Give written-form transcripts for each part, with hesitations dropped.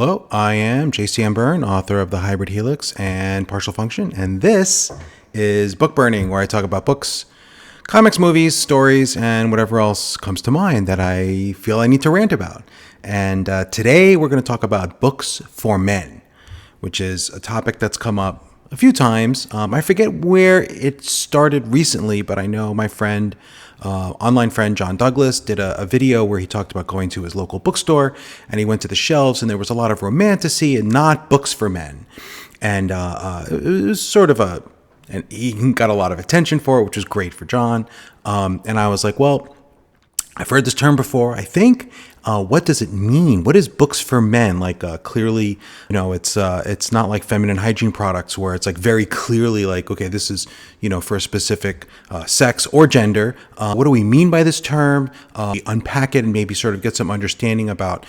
Hello, I am JCM Byrne, author of The Hybrid Helix and Partial Function, and this is Book Burning, where I talk about books, comics, movies, stories, and whatever else comes to mind that I feel I need to rant about. And today we're going to talk about books for men, which is a topic that's come up a few times. I forget where it started recently, but I know my friend, online friend John Douglas, did a video where he talked about going to his local bookstore, and he went to the shelves, and there was a lot of romantasy and not books for men. And it was sort of and he got a lot of attention for it, which was great for John. And I was like, well, I've heard this term before, I think. What does it mean? What is books for men? Like clearly, it's not like feminine hygiene products where it's like very clearly like, okay, this is, for a specific sex or gender. What do we mean by this term? Unpack it and maybe sort of get some understanding about,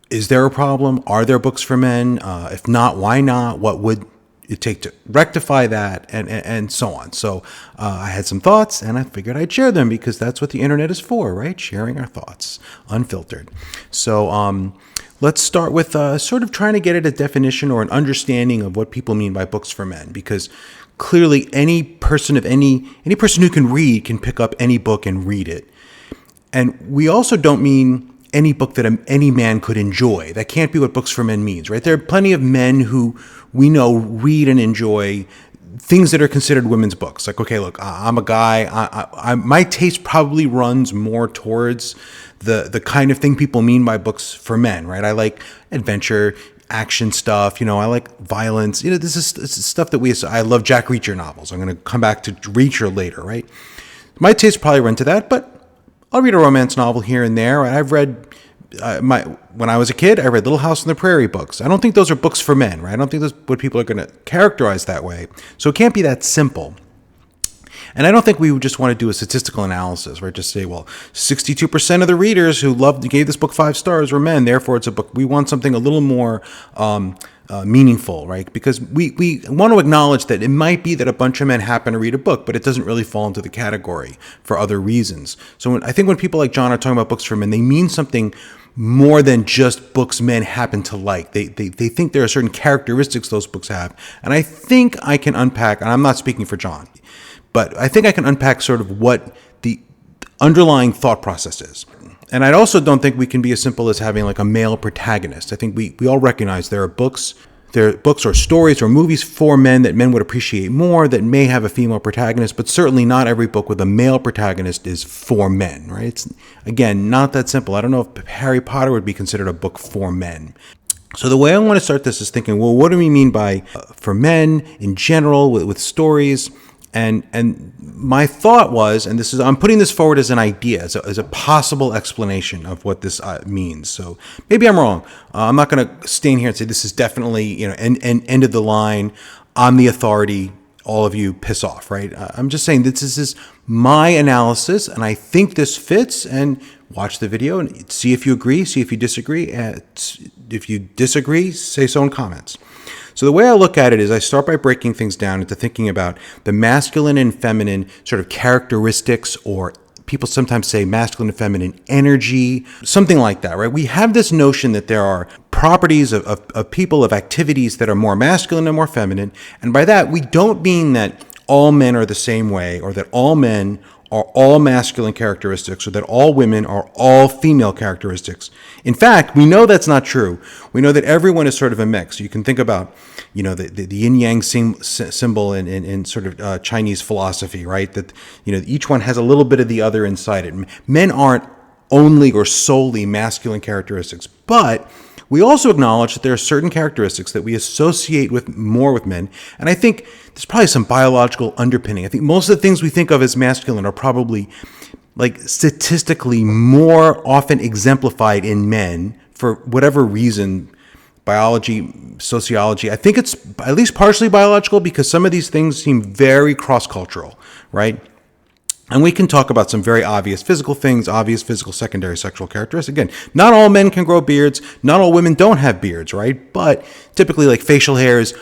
is there a problem? Are there books for men? If not, why not? What would it take to rectify that, and so on. So I had some thoughts, and I figured I'd share them because that's what the internet is for, right? Sharing our thoughts, unfiltered. So let's start with sort of trying to get at a definition or an understanding of what people mean by books for men, because clearly any person who can read can pick up any book and read it. And we also don't mean any book that any man could enjoy. That can't be what books for men means, right? There are plenty of men who we know read and enjoy things that are considered women's books. Like, okay, look, I'm a guy. My taste probably runs more towards the kind of thing people mean by books for men, right? I like adventure, action stuff. I like violence. This is stuff that I love Jack Reacher novels. I'm going to come back to Reacher later, right? My taste probably run to that, but I'll read a romance novel here and there. I've read when I was a kid, I read Little House on the Prairie books. I don't think those are books for men, right? I don't think that's what people are going to characterize that way. So it can't be that simple. And I don't think we would just want to do a statistical analysis, right? Just say, well, 62% of the readers who gave this book 5 stars were men. Therefore, it's a book. We want something a little more meaningful, right? Because we want to acknowledge that it might be that a bunch of men happen to read a book, but it doesn't really fall into the category for other reasons. So I think when people like John are talking about books for men, they mean something more than just books men happen to like. They think there are certain characteristics those books have. And I think I can unpack, and I'm not speaking for John, but I think I can unpack sort of what the underlying thought process is. And I also don't think we can be as simple as having like a male protagonist. I think we all recognize there are books or stories or movies for men that men would appreciate more that may have a female protagonist, but certainly not every book with a male protagonist is for men, right? It's, again, not that simple. I don't know if Harry Potter would be considered a book for men. So the way I want to start this is thinking, well, what do we mean by for men in general with stories? And my thought was, and I'm putting this forward as an idea, as a possible explanation of what this means. So maybe I'm wrong. I'm not going to stand here and say this is definitely, end of the line. I'm the authority. All of you piss off, right? I'm just saying this is my analysis, and I think this fits. And watch the video and see if you agree, see if you disagree. If you disagree, say so in comments. So the way I look at it is I start by breaking things down into thinking about the masculine and feminine sort of characteristics, or people sometimes say masculine and feminine energy, something like that, right? We have this notion that there are properties of people, of activities that are more masculine and more feminine. And by that, we don't mean that all men are the same way, or that all men are all masculine characteristics, or that all women are all female characteristics. In fact, we know that's not true. We know that everyone is sort of a mix. You can think about, the yin-yang symbol in sort of Chinese philosophy, right? That, each one has a little bit of the other inside it. Men aren't only or solely masculine characteristics, but we also acknowledge that there are certain characteristics that we associate more with men. And I think there's probably some biological underpinning. I think most of the things we think of as masculine are probably like statistically more often exemplified in men for whatever reason, biology, sociology. I think it's at least partially biological because some of these things seem very cross-cultural, right? And we can talk about some very obvious physical things, obvious physical secondary sexual characteristics. Again, not all men can grow beards. Not all women don't have beards, right? But typically, like facial hair is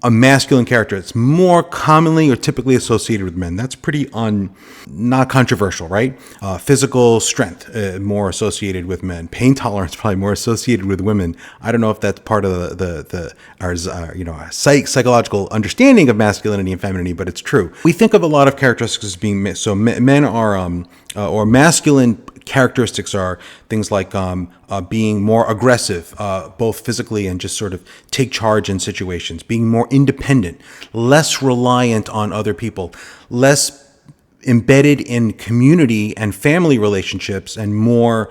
a masculine character. It's more commonly or typically associated with men. That's pretty not controversial, right? Physical strength, more associated with men. Pain tolerance, probably more associated with women. I don't know if that's part of our psychological understanding of masculinity and femininity, but it's true. We think of a lot of characteristics as being so. Men are, or masculine characteristics are things like being more aggressive, both physically and just sort of take charge in situations, being more independent, less reliant on other people, less embedded in community and family relationships, and more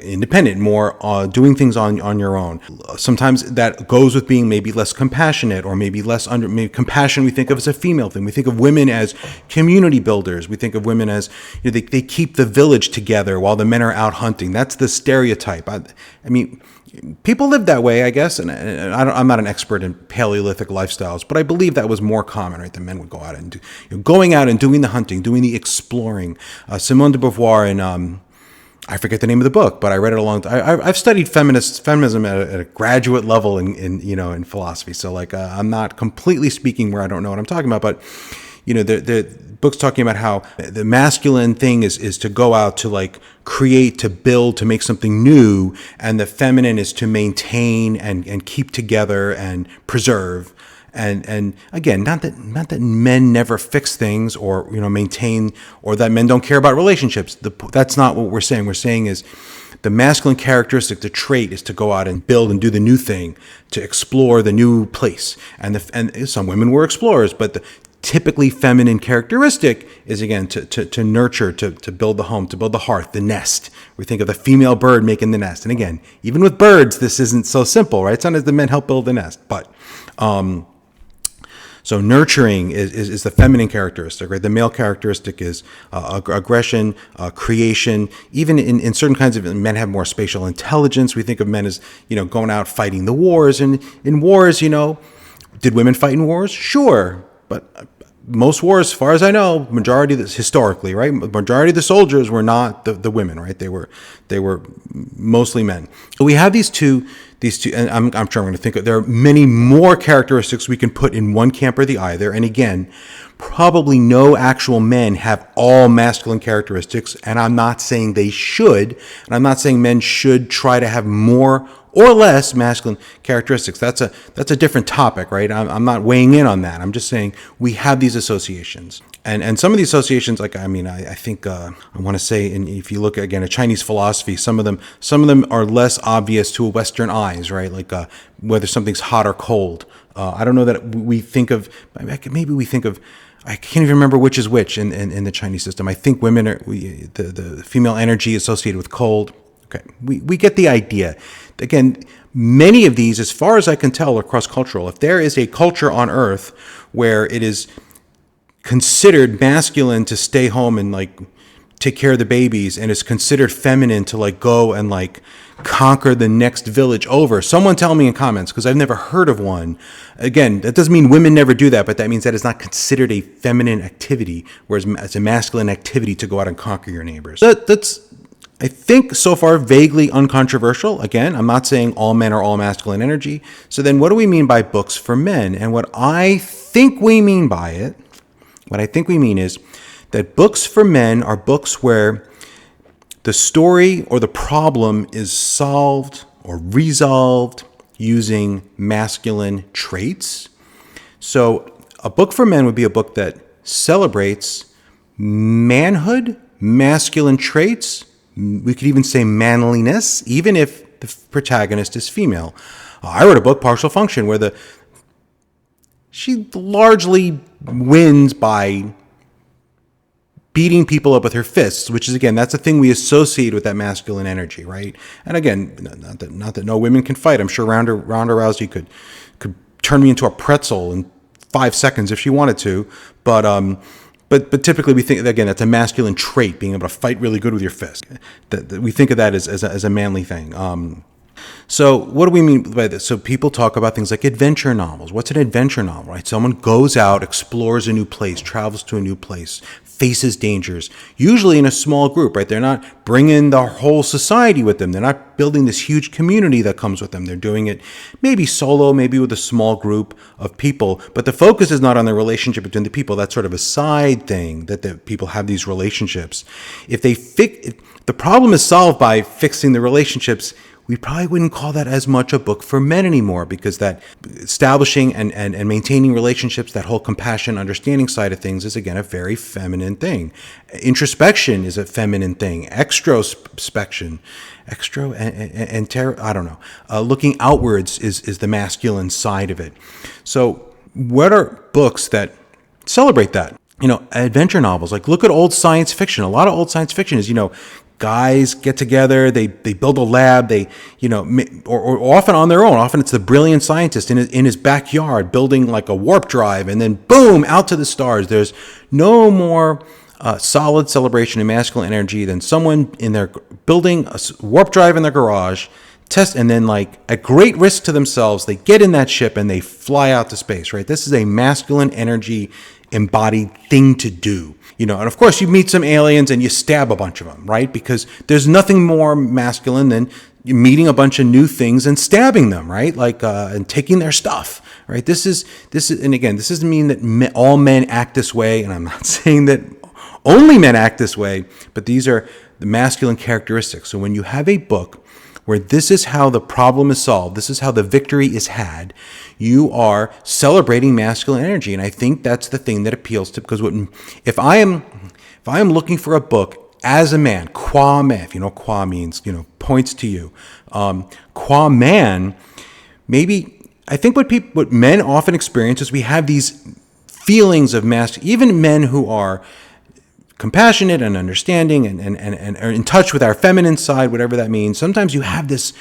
independent, more doing things on your own. Sometimes that goes with being maybe less compassionate, or maybe less compassion we think of as a female thing. We think of women as community builders. We think of women as, they keep the village together while the men are out hunting. That's the stereotype. I mean, people live that way, I guess, and I'm not an expert in Paleolithic lifestyles, but I believe that was more common, right? The men would go out and going out and doing the hunting, doing the exploring. Simone de Beauvoir in I forget the name of the book, but I read it I've studied feminism at a graduate level in philosophy, so I'm not completely speaking where I don't know what I'm talking about, but the book's talking about how the masculine thing is to go out to create, to build, to make something new, and the feminine is to maintain and keep together and preserve. And again, not that men never fix things or maintain, or that men don't care about relationships. That's not what we're saying. We're saying is the masculine characteristic, the trait, is to go out and build and do the new thing, to explore the new place. And some women were explorers, but the typically feminine characteristic is, again, to nurture, to build the home, to build the hearth, the nest. We think of the female bird making the nest. And again, even with birds, this isn't so simple, right? Sometimes the men help build the nest, but so nurturing is the feminine characteristic, right? The male characteristic is aggression, creation. Even in certain kinds of men have more spatial intelligence. We think of men as going out fighting the wars, and in wars, did women fight in wars? Sure, but most wars, as far as I know, historically, right? Majority of the soldiers were not the women, right? They were mostly men. We have these two, and I'm sure I'm going to think there are many more characteristics we can put in one camp or the other. And again, probably no actual men have all masculine characteristics, and I'm not saying they should, and I'm not saying men should try to have more or less masculine characteristics. That's a different topic, right? I'm not weighing in on that. I'm just saying we have these associations. And some of these associations, I think I want to say, and if you look again at Chinese philosophy, some of them are less obvious to Western eyes, right? Whether something's hot or cold. I don't know that we think of. Maybe we think of. I can't even remember which is which in the Chinese system. I think women are the female energy associated with cold. Okay, we get the idea. Again, many of these, as far as I can tell, are cross-cultural. If there is a culture on Earth where it is considered masculine to stay home and take care of the babies, and it's considered feminine to go and conquer the next village over, someone tell me in comments, because I've never heard of one. Again, that doesn't mean women never do that, but that means that it's not considered a feminine activity, whereas it's a masculine activity to go out and conquer your neighbors. That's, I think, so far vaguely uncontroversial. Again, I'm not saying all men are all masculine energy. So then what do we mean by books for men? And what I think we mean is that books for men are books where the story or the problem is solved or resolved using masculine traits. So a book for men would be a book that celebrates manhood, masculine traits. We could even say manliness, even if the protagonist is female. I wrote a book, Partial Function, where she largely wins by beating people up with her fists, which is, again, that's a thing we associate with that masculine energy, right? And again, not that no women can fight. I'm sure Ronda Rousey could turn me into a pretzel in 5 seconds if she wanted to, But typically we think, again, that's a masculine trait, being able to fight really good with your fist. That we think of that as a manly thing. So what do we mean by this? So people talk about things like adventure novels. What's an adventure novel, right? Someone goes out, explores a new place, travels to a new place, faces dangers, usually in a small group, right? They're not bringing the whole society with them. They're not building this huge community that comes with them. They're doing it maybe solo, maybe with a small group of people, but the focus is not on the relationship between the people. That's sort of a side thing, that the people have these relationships. If the problem is solved by fixing the relationships, we probably wouldn't call that as much a book for men anymore, because that establishing and maintaining relationships, that whole compassion, understanding side of things is, again, a very feminine thing. Introspection is a feminine thing. Extrospection, I don't know. Looking outwards is the masculine side of it. So what are books that celebrate that? Adventure novels. Like, look at old science fiction. A lot of old science fiction is, guys get together, they build a lab, or often on their own. Often it's the brilliant scientist in his backyard building like a warp drive, and then boom, out to the stars. There's no more solid celebration of masculine energy than someone in their building a warp drive in their garage, and then, like, at great risk to themselves, they get in that ship and they fly out to space, right? This is a masculine energy embodied thing to do. And of course you meet some aliens and you stab a bunch of them, right? Because there's nothing more masculine than meeting a bunch of new things and stabbing them, right? Like, and taking their stuff, right? This is, and again, this doesn't mean that all men act this way. And I'm not saying that only men act this way, but these are the masculine characteristics. So when you have a book where this is how the problem is solved, this is how the victory is had, you are celebrating masculine energy. And I think that's the thing that appeals to, because if I am looking for a book as a man, qua man, if you know qua means, points to you, qua man, maybe I think what men often experience is we have these feelings of even men who are compassionate and understanding and are in touch with our feminine side, whatever that means. Sometimes you have this,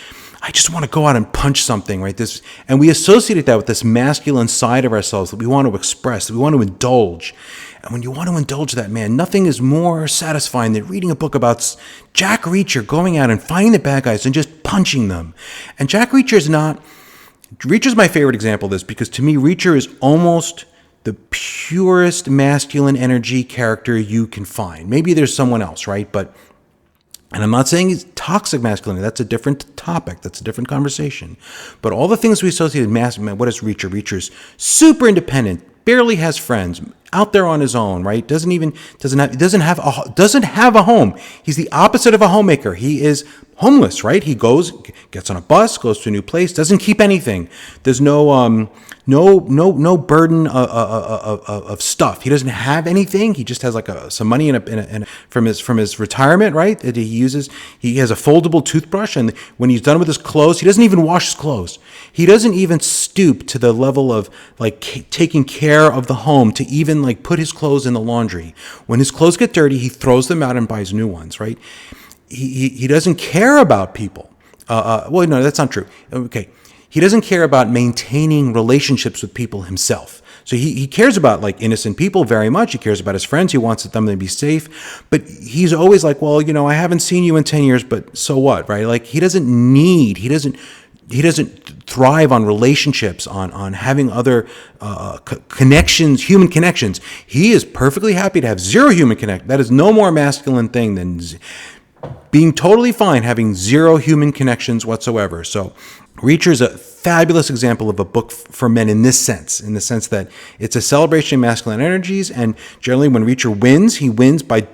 I just want to go out and punch something, right? And we associate that with this masculine side of ourselves that we want to express, that we want to indulge. And when you want to indulge that, man, nothing is more satisfying than reading a book about Jack Reacher going out and finding the bad guys and just punching them. And Jack Reacher's my favorite example of this, because to me, Reacher is almost the purest masculine energy character you can find. Maybe there's someone else, right? And I'm not saying he's toxic masculinity. That's a different topic. That's a different conversation. But all the things we associate with masculine, what is Reacher? Reacher's super independent, barely has friends, out there on his own, right? Doesn't have a home. He's the opposite of a homemaker. He is homeless, right? He gets on a bus, goes to a new place, doesn't keep anything. There's no burden of stuff. He doesn't have anything. He just has like some money from his retirement, right? That he uses. He has a foldable toothbrush, and when he's done with his clothes, he doesn't even wash his clothes. He doesn't even stoop to the level of like taking care of the home to even like put his clothes in the laundry. When his clothes get dirty, he throws them out and buys new ones, right? He doesn't care about people. Well, no, that's not true. Okay. He doesn't care about maintaining relationships with people himself. So he cares about like innocent people very much. He cares about his friends. He wants them to be safe. But he's always like, well, I haven't seen you in 10 years, but so what, right? Like he doesn't thrive on relationships, on having other connections, human connections. He is perfectly happy to have zero human connection. That is no more masculine thing than being totally fine having zero human connections whatsoever. So Reacher is a fabulous example of a book for men in the sense that it's a celebration of masculine energies. And generally when Reacher wins, he wins by,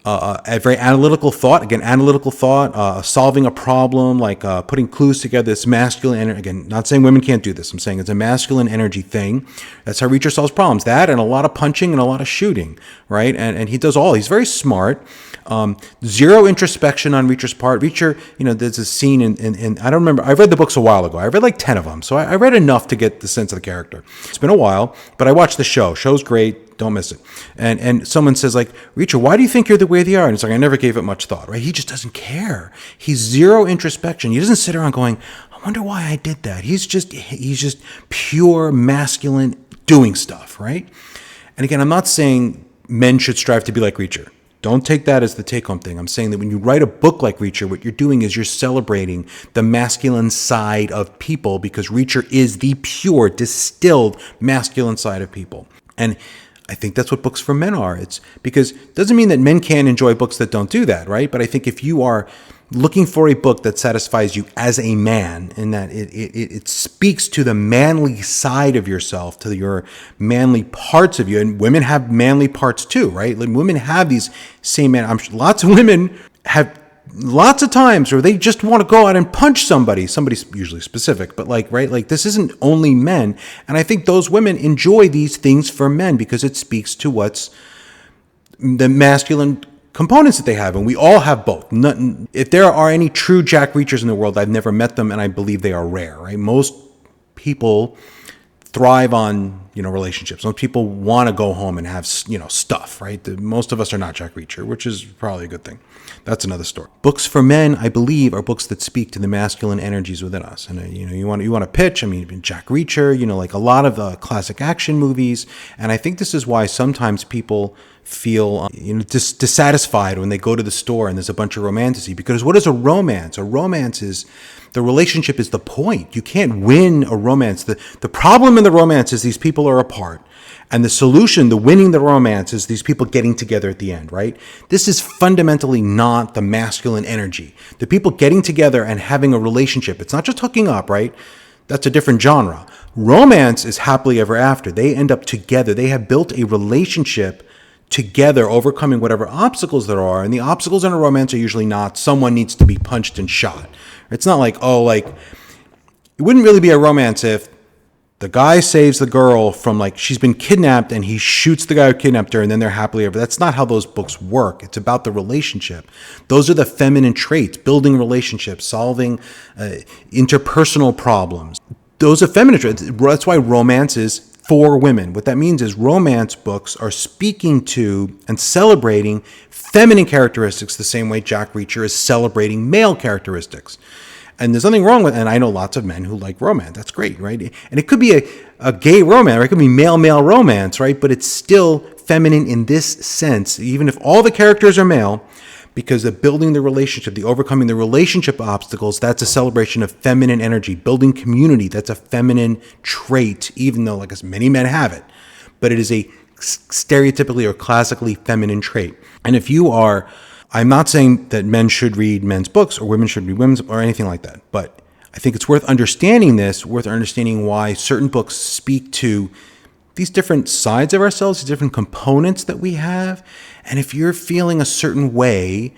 a very analytical thought, solving a problem, like putting clues together, this masculine energy. Again, not saying women can't do this. I'm saying it's a masculine energy thing. That's how Reacher solves problems. That and a lot of punching and a lot of shooting, right? And he does all. He's very smart. Zero introspection on Reacher's part. Reacher, there's a scene in I don't remember. I read the books a while ago. I read like 10 of them. So I read enough to get the sense of the character. It's been a while, but I watched the show. Show's great. Don't miss it. And someone says like, Reacher, why do you think you're the way they are? And it's like, I never gave it much thought, right? He just doesn't care. He's zero introspection. He doesn't sit around going, I wonder why I did that. He's just pure masculine doing stuff, right? And again, I'm not saying men should strive to be like Reacher. Don't take that as the take-home thing. I'm saying that when you write a book like Reacher, what you're doing is you're celebrating the masculine side of people, because Reacher is the pure, distilled masculine side of people. And I think that's what books for men are. It's because it doesn't mean that men can't enjoy books that don't do that, right? But I think if you are looking for a book that satisfies you as a man, and that it speaks to the manly side of yourself, to your manly parts of you, and women have manly parts too, right? Like women have these same man. I'm sure lots of women have lots of times where they just want to go out and punch somebody's usually specific, but like, right? Like this isn't only men. And I think those women enjoy these things for men because it speaks to what's the masculine components that they have. And we all have both. If there are any true Jack Reachers in the world, I've never met them and I believe they are rare, right? Most people thrive on, relationships. Most people want to go home and have, stuff, right? Most of us are not Jack Reacher, which is probably a good thing. That's another story. Books for men, I believe, are books that speak to the masculine energies within us. And, you want to pitch, Jack Reacher, like a lot of the classic action movies. And I think this is why sometimes people feel dissatisfied when they go to the store and there's a bunch of romantasy. Because what is a romance? A romance is the relationship is the point. You can't win a romance. The problem in the romance is these people are apart. And the solution, the winning the romance, is these people getting together at the end, right? This is fundamentally not the masculine energy. The people getting together and having a relationship. It's not just hooking up, right? That's a different genre. Romance is happily ever after. They end up together. They have built a relationship together, overcoming whatever obstacles there are. And the obstacles in a romance are usually not someone needs to be punched and shot. It's not like, it wouldn't really be a romance if the guy saves the girl from she's been kidnapped and he shoots the guy who kidnapped her and then they're happily ever. That's not how those books work. It's about the relationship. Those are the feminine traits, building relationships, solving interpersonal problems. Those are feminine traits. That's why romance is for women. What that means is romance books are speaking to and celebrating feminine characteristics the same way Jack Reacher is celebrating male characteristics. And there's nothing wrong with, and I know lots of men who like romance. That's great, right? And it could be a gay romance, or it could be male-male romance, right? But it's still feminine in this sense, even if all the characters are male, because the building the relationship, the overcoming the relationship obstacles, that's a celebration of feminine energy. Building community, that's a feminine trait, even though, like many men have it. But it is a stereotypically or classically feminine trait. And if you are... I'm not saying that men should read men's books or women should read women's or anything like that, but I think it's worth understanding why certain books speak to these different sides of ourselves, these different components that we have. And if you're feeling a certain way,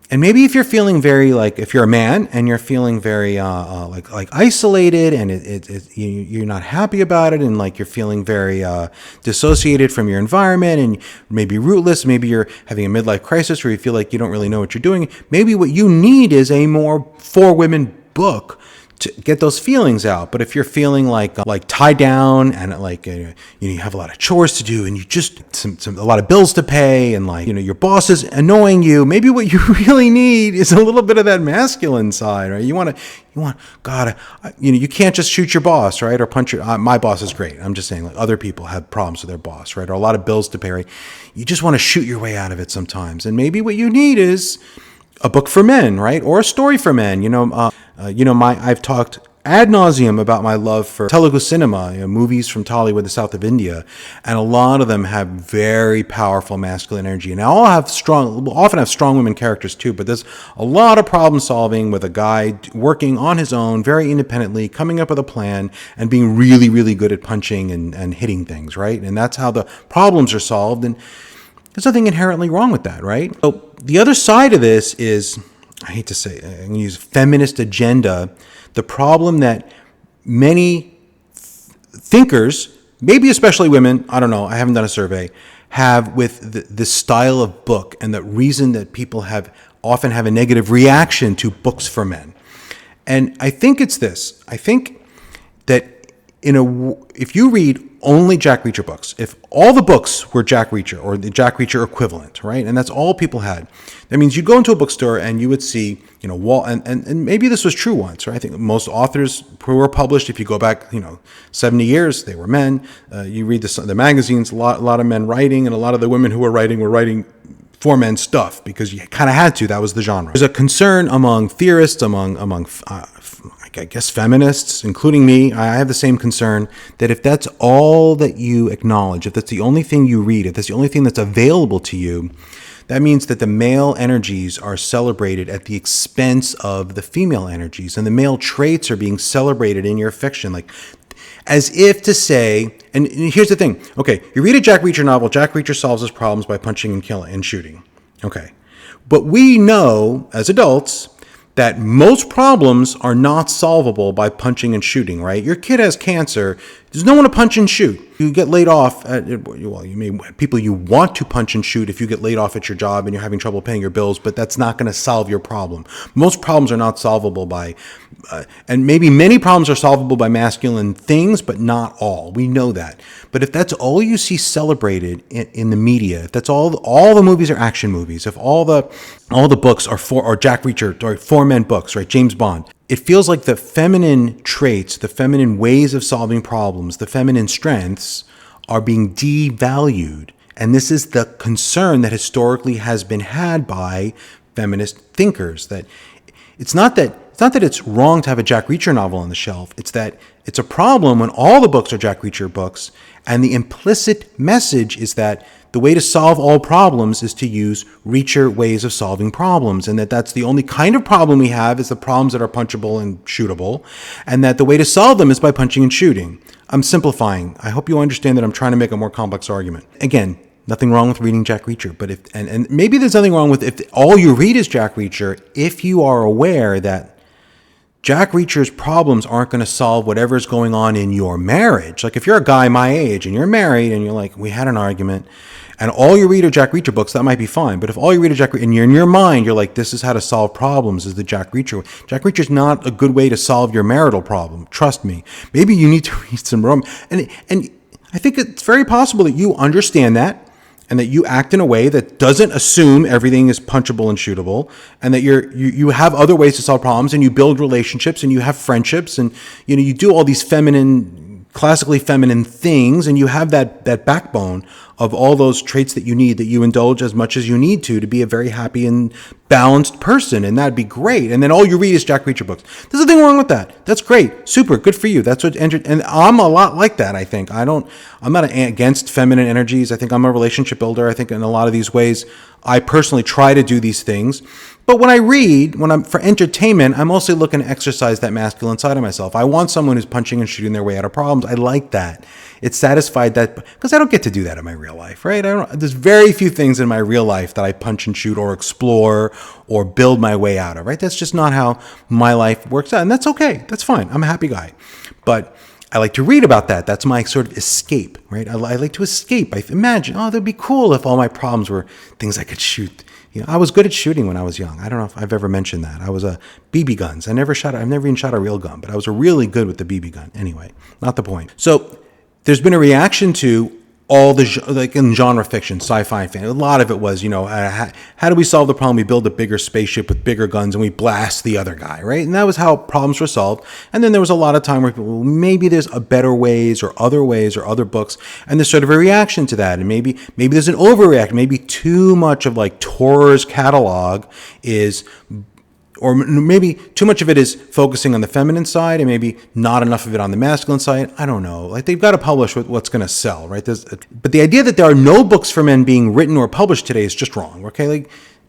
and maybe if you're feeling very if you're a man and you're feeling very isolated and you're not happy about it, and you're feeling very dissociated from your environment and maybe rootless, maybe you're having a midlife crisis where you feel like you don't really know what you're doing. Maybe what you need is a more for women book to get those feelings out. But if you're feeling tied down and you have a lot of chores to do and you just a lot of bills to pay and your boss is annoying you, maybe what you really need is a little bit of that masculine side, right? You can't just shoot your boss, right? Or punch your, my boss is great. I'm just saying other people have problems with their boss, right? Or a lot of bills to pay, right? You just want to shoot your way out of it sometimes. And maybe what you need is a book for men, right? Or a story for men. I've talked ad nauseum about my love for Telugu cinema, movies from Tollywood, the south of India, and a lot of them have very powerful masculine energy, and often have strong women characters too. But there's a lot of problem solving with a guy working on his own, very independently, coming up with a plan, and being really, really good at punching and hitting things, right? And that's how the problems are solved. And there's nothing inherently wrong with that, right? So the other side of this is, I hate to say, I'm going to use feminist agenda. The problem that many thinkers, maybe especially women, I don't know, I haven't done a survey, have with this style of book, and the reason that people often have a negative reaction to books for men. And I think it's this. I think that if you read only Jack Reacher books, if all the books were Jack Reacher or the Jack Reacher equivalent, right, and that's all people had, that means you'd go into a bookstore and you would see, and maybe this was true once, right? I think most authors who were published, if you go back, 70 years, they were men. You read the magazines, a lot of men writing, and a lot of the women who were writing for men stuff because you kind of had to. That was the genre. There's a concern among theorists, among I guess feminists, including me. I have the same concern that if that's all that you acknowledge, if that's the only thing you read, if that's the only thing that's available to you, that means that the male energies are celebrated at the expense of the female energies, and the male traits are being celebrated in your fiction, like as if to say. And here's the thing. Okay, you read a Jack Reacher novel. Jack Reacher solves his problems by punching and killing and shooting. Okay, but we know as adults that most problems are not solvable by punching and shooting, right? Your kid has cancer. There's no one to punch and shoot. You get laid off. You may people you want to punch and shoot if you get laid off at your job and you're having trouble paying your bills, but that's not going to solve your problem. Most problems are not solvable by, and maybe many problems are solvable by masculine things, but not all. We know that. But if that's all you see celebrated in the media, if that's all the movies are action movies, if all the books are Jack Reacher or for men books, right? James Bond. It feels like the feminine traits, the feminine ways of solving problems, the feminine strengths are being devalued. And this is the concern that historically has been had by feminist thinkers, that it's not that it's wrong to have a Jack Reacher novel on the shelf. It's that it's a problem when all the books are Jack Reacher books, and the implicit message is that the way to solve all problems is to use Reacher ways of solving problems, and that's the only kind of problem we have is the problems that are punchable and shootable, and that the way to solve them is by punching and shooting. I'm simplifying. I hope you understand that I'm trying to make a more complex argument. Again, nothing wrong with reading Jack Reacher, but and maybe there's nothing wrong with if all you read is Jack Reacher, if you are aware that Jack Reacher's problems aren't going to solve whatever's going on in your marriage. Like if you're a guy my age and you're married and you're like, we had an argument, and all you read are Jack Reacher books, that might be fine. But if all you read are Jack Reacher, and you're in your mind, you're like, this is how to solve problems, is the Jack Reacher way. Jack Reacher's not a good way to solve your marital problem. Trust me. Maybe you need to read some and I think it's very possible that you understand that, and that you act in a way that doesn't assume everything is punchable and shootable, and that you have other ways to solve problems, and you build relationships, and you have friendships, and you do all these classically feminine things, and you have that backbone of all those traits that you need, that you indulge as much as you need to be a very happy and balanced person, and that'd be great. And then all you read is Jack Reacher books. There's nothing wrong with that. That's great. Super. Good for you. That's what and I'm a lot like that, I think. I'm not against feminine energies. I think I'm a relationship builder. I think in a lot of these ways, I personally try to do these things. But when I read, when I'm for entertainment, I'm mostly looking to exercise that masculine side of myself. I want someone who's punching and shooting their way out of problems. I like that. It's satisfied that, because I don't get to do that in my real life, right? There's very few things in my real life that I punch and shoot or explore or build my way out of, right? That's just not how my life works out. And that's okay. That's fine. I'm a happy guy. But I like to read about that. That's my sort of escape, right? I like to escape. I imagine, that'd be cool if all my problems were things I could shoot. I was good at shooting when I was young. I don't know if I've ever mentioned that. I was a BB guns. I've never even shot a real gun, but I was really good with the BB gun. Anyway, not the point. So there's been a reaction to all the, like in genre fiction, sci-fi and fantasy. A lot of it was, how do we solve the problem? We build a bigger spaceship with bigger guns and we blast the other guy, right? And that was how problems were solved. And then there was a lot of time where people, maybe there's a better ways or other books. And there's sort of a reaction to that. And maybe there's an overreaction. Maybe too much of like Tor's catalog is, or maybe too much of it is focusing on the feminine side and maybe not enough of it on the masculine side. I don't know. Like they've got to publish what's going to sell, right? But the idea that there are no books for men being written or published today is just wrong, okay?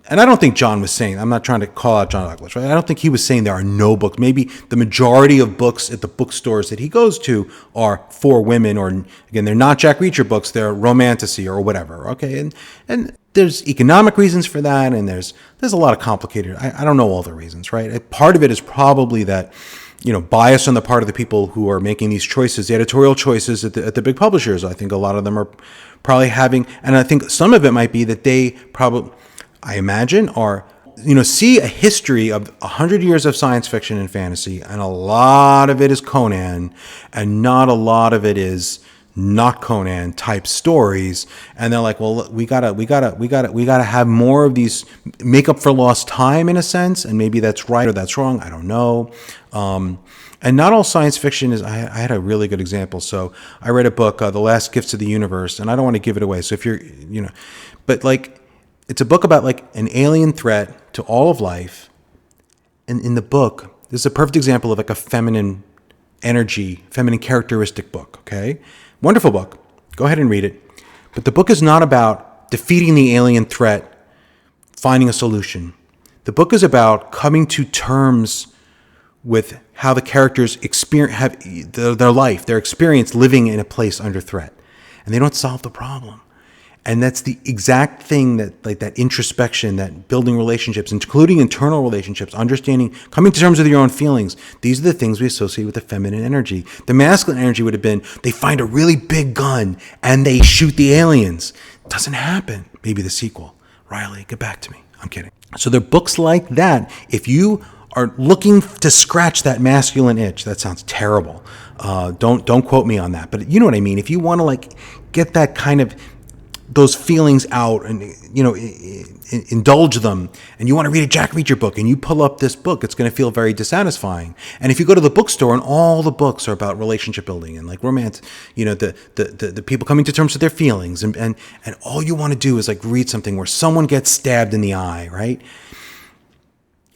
And I don't think John was saying, I'm not trying to call out John Douglas, right? I don't think he was saying there are no books. Maybe the majority of books at the bookstores that he goes to are for women, or again, they're not Jack Reacher books, they're romantasy or whatever, okay? And there's economic reasons for that, and there's a lot of complicated, I don't know all the reasons, right? Part of it is probably that, bias on the part of the people who are making these choices, the editorial choices at the big publishers. I think a lot of them are probably having, and I think some of it might be that they probably, I imagine, are, see a history of 100 years of science fiction and fantasy, and a lot of it is Conan, and not a lot of it is not Conan type stories. And they're like, well, we gotta have more of these, make up for lost time in a sense. And maybe that's right or that's wrong. I don't know. And not all science fiction is, I had a really good example. So I read a book, The Last Gifts of the Universe, and I don't want to give it away. So if you're, but like, It's a book about like an alien threat to all of life. And in the book, this is a perfect example of like a feminine energy, feminine characteristic book, okay? Wonderful book. Go ahead and read it. But the book is not about defeating the alien threat, finding a solution. The book is about coming to terms with how the characters have their life, their experience living in a place under threat. And they don't solve the problem. And that's the exact thing that, like that introspection, that building relationships, including internal relationships, understanding, coming to terms with your own feelings. These are the things we associate with the feminine energy. The masculine energy would have been, they find a really big gun and they shoot the aliens. Doesn't happen. Maybe the sequel. Riley, get back to me. I'm kidding. So there are books like that. If you are looking to scratch that masculine itch, that sounds terrible. Don't quote me on that, but you know what I mean. If you want to like get that kind of those feelings out and, you know, indulge them, and you want to read a Jack Reacher book and you pull up this book, it's going to feel very dissatisfying. And if you go to the bookstore and all the books are about relationship building and like romance, you know, the people coming to terms with their feelings, and all you want to do is like read something where someone gets stabbed in the eye, right?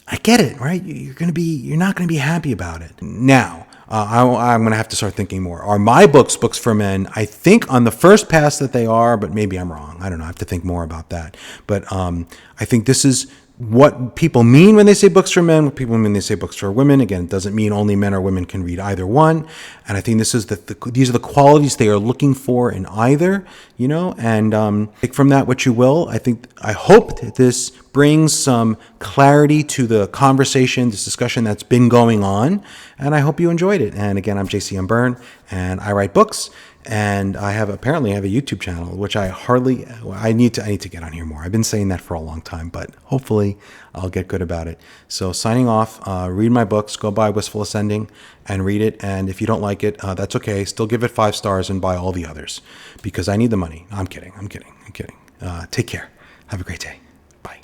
I get it, right? You're not going to be happy about it. Now, I'm going to have to start thinking more. Are my books books for men? I think on the first pass that they are, but maybe I'm wrong. I don't know. I have to think more about that. But I think this is what people mean when they say books for men, what people mean when they say books for women. Again, it doesn't mean only men or women can read either one. And I think this is these are the qualities they are looking for in either, you know, and take from that what you will. I hope that this brings some clarity to the conversation, this discussion that's been going on, and I hope you enjoyed it. And again, I'm JC Berne, and I write books. And I apparently have a YouTube channel, which I need to get on here more. I've been saying that for a long time, but hopefully I'll get good about it. So signing off, read my books, go buy Wistful Ascending and read it. And if you don't like it, that's okay. Still give it 5 stars and buy all the others because I need the money. I'm kidding. Take care. Have a great day. Bye.